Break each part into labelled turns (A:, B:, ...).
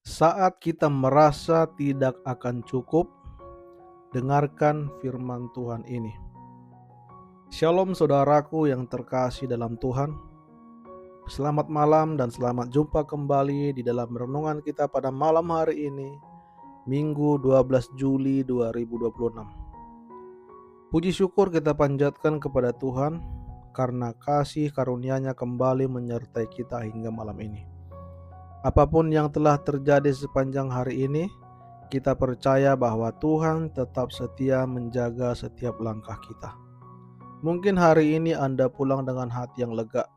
A: Saat kita merasa tidak akan cukup, dengarkan firman Tuhan ini. Shalom saudaraku yang terkasih dalam Tuhan. Selamat malam dan selamat jumpa kembali di dalam renungan kita pada malam hari ini, Minggu 12 Juli 2026. Puji syukur kita panjatkan kepada Tuhan karena kasih karunia-Nya kembali menyertai kita hingga malam ini. Apapun yang telah terjadi sepanjang hari ini, kita percaya bahwa Tuhan tetap setia menjaga setiap langkah kita. Mungkin hari ini Anda pulang dengan hati yang lega,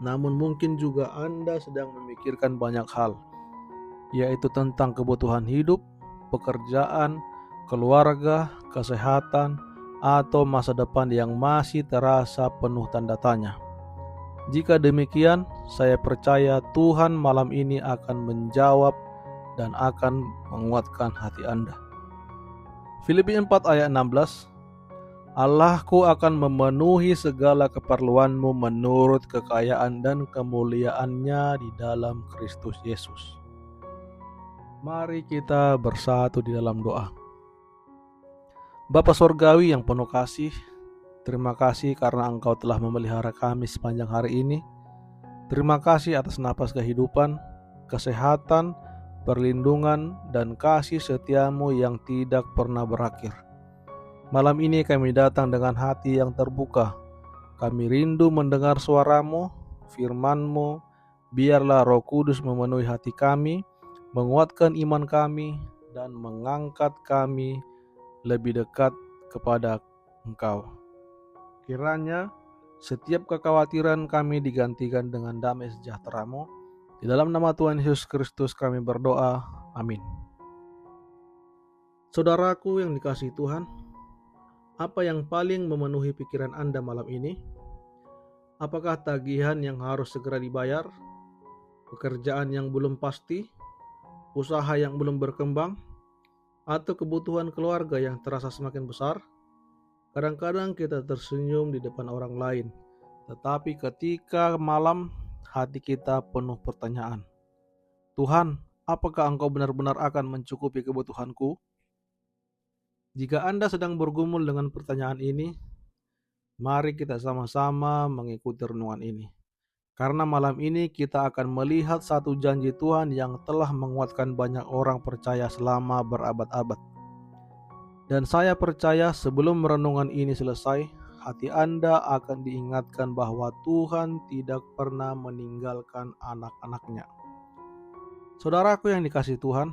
A: namun mungkin juga Anda sedang memikirkan banyak hal, yaitu tentang kebutuhan hidup, pekerjaan, keluarga, kesehatan, atau masa depan yang masih terasa penuh tanda tanya. Jika demikian, saya percaya Tuhan malam ini akan menjawab dan akan menguatkan hati Anda. Filipi 4 ayat 16, Allahku akan memenuhi segala keperluanmu menurut kekayaan dan kemuliaannya di dalam Kristus Yesus. Mari kita bersatu di dalam doa. Bapa Sorgawi yang penuh kasih, terima kasih karena Engkau telah memelihara kami sepanjang hari ini. Terima kasih atas napas kehidupan, kesehatan, perlindungan, dan kasih setiamu yang tidak pernah berakhir. Malam ini kami datang dengan hati yang terbuka. Kami rindu mendengar suaramu, firman-Mu. Biarlah Roh Kudus memenuhi hati kami, menguatkan iman kami, dan mengangkat kami lebih dekat kepada Engkau. Kiranya setiap kekhawatiran kami digantikan dengan damai sejahtera-Mu. Di dalam nama Tuhan Yesus Kristus kami berdoa. Amin. Saudaraku yang dikasihi Tuhan, apa yang paling memenuhi pikiran Anda malam ini? Apakah tagihan yang harus segera dibayar? Pekerjaan yang belum pasti? Usaha yang belum berkembang? Atau kebutuhan keluarga yang terasa semakin besar? Kadang-kadang kita tersenyum di depan orang lain, tetapi ketika malam hati kita penuh pertanyaan. Tuhan, apakah Engkau benar-benar akan mencukupi kebutuhanku? Jika Anda sedang bergumul dengan pertanyaan ini, mari kita sama-sama mengikuti renungan ini. Karena malam ini kita akan melihat satu janji Tuhan yang telah menguatkan banyak orang percaya selama berabad-abad. Dan saya percaya sebelum renungan ini selesai, hati Anda akan diingatkan bahwa Tuhan tidak pernah meninggalkan anak-anaknya. Saudaraku yang dikasihi Tuhan,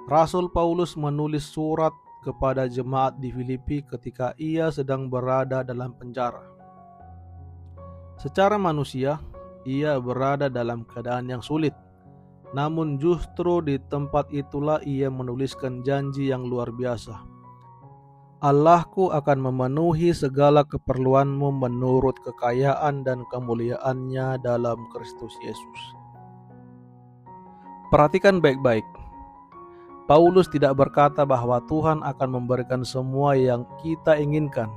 A: Rasul Paulus menulis surat kepada jemaat di Filipi ketika ia sedang berada dalam penjara. Secara manusia, ia berada dalam keadaan yang sulit. Namun justru di tempat itulah ia menuliskan janji yang luar biasa. Allahku akan memenuhi segala keperluanmu menurut kekayaan dan kemuliaannya dalam Kristus Yesus. Perhatikan baik-baik. Paulus tidak berkata bahwa Tuhan akan memberikan semua yang kita inginkan.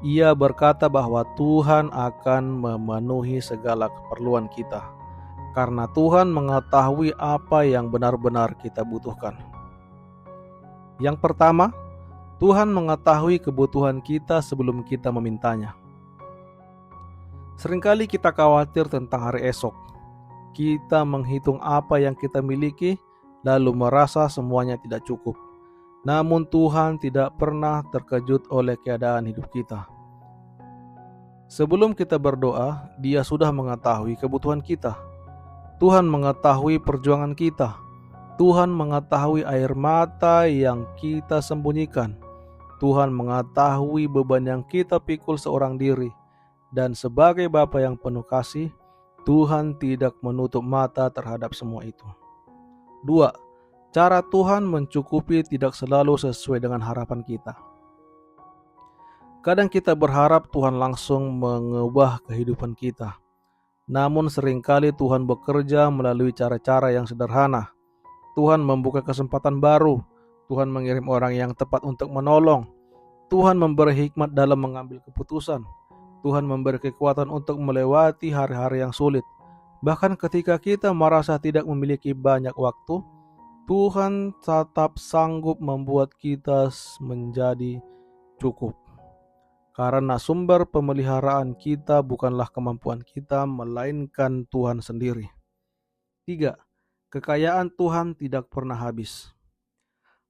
A: Ia berkata bahwa Tuhan akan memenuhi segala keperluan kita, karena Tuhan mengetahui apa yang benar-benar kita butuhkan. Yang pertama, Tuhan mengetahui kebutuhan kita sebelum kita memintanya. Seringkali kita khawatir tentang hari esok. Kita menghitung apa yang kita miliki, lalu merasa semuanya tidak cukup. Namun Tuhan tidak pernah terkejut oleh keadaan hidup kita. Sebelum kita berdoa, Dia sudah mengetahui kebutuhan kita. Tuhan mengetahui perjuangan kita. Tuhan mengetahui air mata yang kita sembunyikan. Tuhan mengetahui beban yang kita pikul seorang diri. Dan sebagai Bapa yang penuh kasih, Tuhan tidak menutup mata terhadap semua itu. 2. Cara Tuhan mencukupi tidak selalu sesuai dengan harapan kita. Kadang kita berharap Tuhan langsung mengubah kehidupan kita. Namun seringkali Tuhan bekerja melalui cara-cara yang sederhana. Tuhan membuka kesempatan baru. Tuhan mengirim orang yang tepat untuk menolong. Tuhan memberi hikmat dalam mengambil keputusan. Tuhan memberi kekuatan untuk melewati hari-hari yang sulit. Bahkan ketika kita merasa tidak memiliki banyak waktu, Tuhan tetap sanggup membuat kita menjadi cukup. Karena sumber pemeliharaan kita bukanlah kemampuan kita, melainkan Tuhan sendiri. 3. Kekayaan Tuhan tidak pernah habis.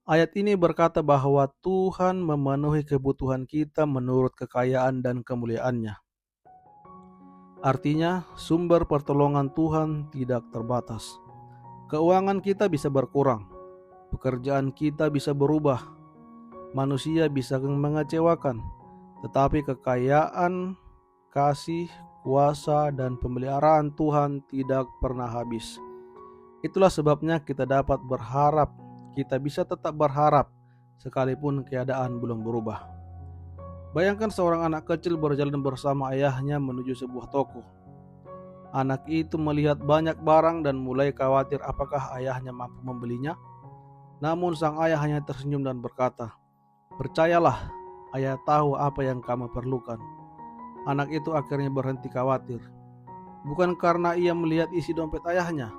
A: Ayat ini berkata bahwa Tuhan memenuhi kebutuhan kita menurut kekayaan dan kemuliaannya. Artinya, sumber pertolongan Tuhan tidak terbatas. Keuangan kita bisa berkurang, pekerjaan kita bisa berubah, manusia bisa mengecewakan, tetapi kekayaan, kasih, kuasa, dan pemeliharaan Tuhan tidak pernah habis. Itulah sebabnya kita dapat berharap, kita bisa tetap berharap sekalipun keadaan belum berubah. Bayangkan seorang anak kecil berjalan bersama ayahnya menuju sebuah toko. Anak itu melihat banyak barang dan mulai khawatir apakah ayahnya mampu membelinya. Namun sang ayah hanya tersenyum dan berkata, "Percayalah, ayah tahu apa yang kamu perlukan." Anak itu akhirnya berhenti khawatir. Bukan karena ia melihat isi dompet ayahnya,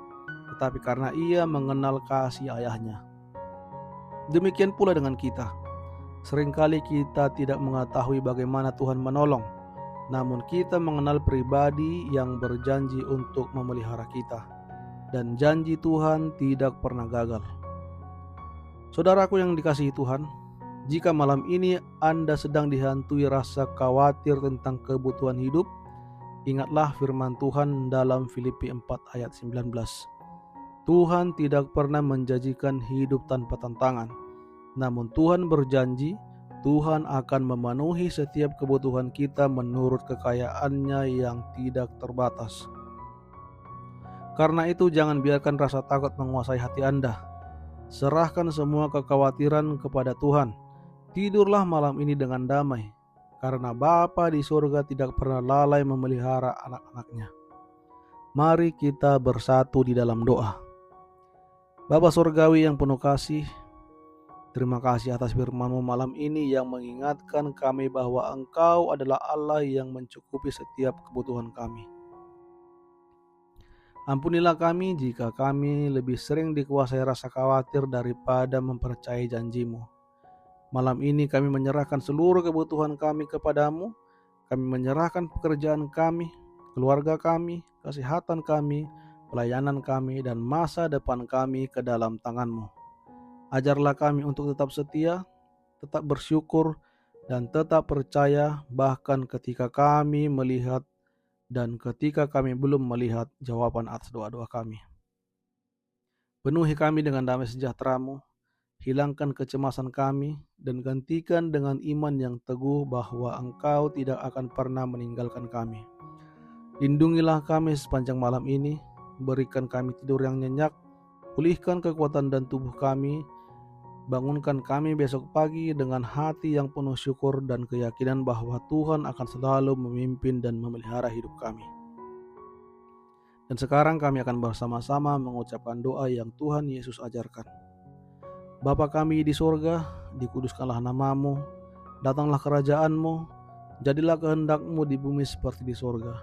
A: tetapi karena ia mengenal kasih ayahnya. Demikian pula dengan kita. Seringkali kita tidak mengetahui bagaimana Tuhan menolong, namun kita mengenal pribadi yang berjanji untuk memelihara kita, dan janji Tuhan tidak pernah gagal. Saudaraku yang dikasihi Tuhan, jika malam ini Anda sedang dihantui rasa khawatir tentang kebutuhan hidup, ingatlah firman Tuhan dalam Filipi 4 ayat 19. Tuhan tidak pernah menjanjikan hidup tanpa tantangan, namun Tuhan berjanji Tuhan akan memenuhi setiap kebutuhan kita menurut kekayaannya yang tidak terbatas. Karena itu jangan biarkan rasa takut menguasai hati Anda. Serahkan semua kekhawatiran kepada Tuhan. Tidurlah malam ini dengan damai, karena Bapa di surga tidak pernah lalai memelihara anak-anaknya. Mari kita bersatu di dalam doa. Bapa Surgawi yang penuh kasih, terima kasih atas firman-Mu malam ini yang mengingatkan kami bahwa Engkau adalah Allah yang mencukupi setiap kebutuhan kami. Ampunilah kami jika kami lebih sering dikuasai rasa khawatir daripada mempercayai janji-Mu. Malam ini kami menyerahkan seluruh kebutuhan kami kepadamu. Kami menyerahkan pekerjaan kami, keluarga kami, kesehatan kami, pelayanan kami, dan masa depan kami ke dalam tangan-Mu. Ajarlah kami untuk tetap setia, tetap bersyukur, dan tetap percaya bahkan ketika kami melihat dan ketika kami belum melihat jawaban atas doa-doa kami. Penuhi kami dengan damai sejahtera-Mu, hilangkan kecemasan kami, dan gantikan dengan iman yang teguh bahwa Engkau tidak akan pernah meninggalkan kami. Lindungilah kami sepanjang malam ini, berikan kami tidur yang nyenyak, pulihkan kekuatan dan tubuh kami, bangunkan kami besok pagi dengan hati yang penuh syukur dan keyakinan bahwa Tuhan akan selalu memimpin dan memelihara hidup kami. Dan sekarang kami akan bersama-sama mengucapkan doa yang Tuhan Yesus ajarkan. Bapa kami di surga, dikuduskanlah nama-Mu, datanglah kerajaan-Mu, jadilah kehendak-Mu di bumi seperti di surga.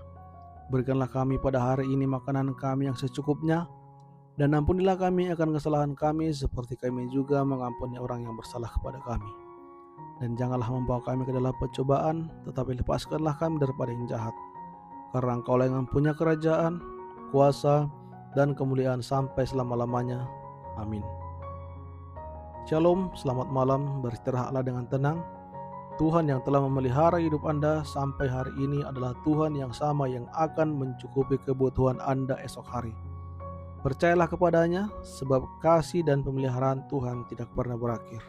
A: Berikanlah kami pada hari ini makanan kami yang secukupnya, dan ampunilah kami akan kesalahan kami seperti kami juga mengampuni orang yang bersalah kepada kami. Dan janganlah membawa kami ke dalam pencobaan, tetapi lepaskanlah kami daripada yang jahat. Karena Engkau yang mempunyai kerajaan, kuasa, dan kemuliaan sampai selama-lamanya. Amin. Shalom, selamat malam, beristirahatlah dengan tenang. Tuhan yang telah memelihara hidup Anda sampai hari ini adalah Tuhan yang sama yang akan mencukupi kebutuhan Anda esok hari. Percayalah kepadanya, sebab kasih dan pemeliharaan Tuhan tidak pernah berakhir.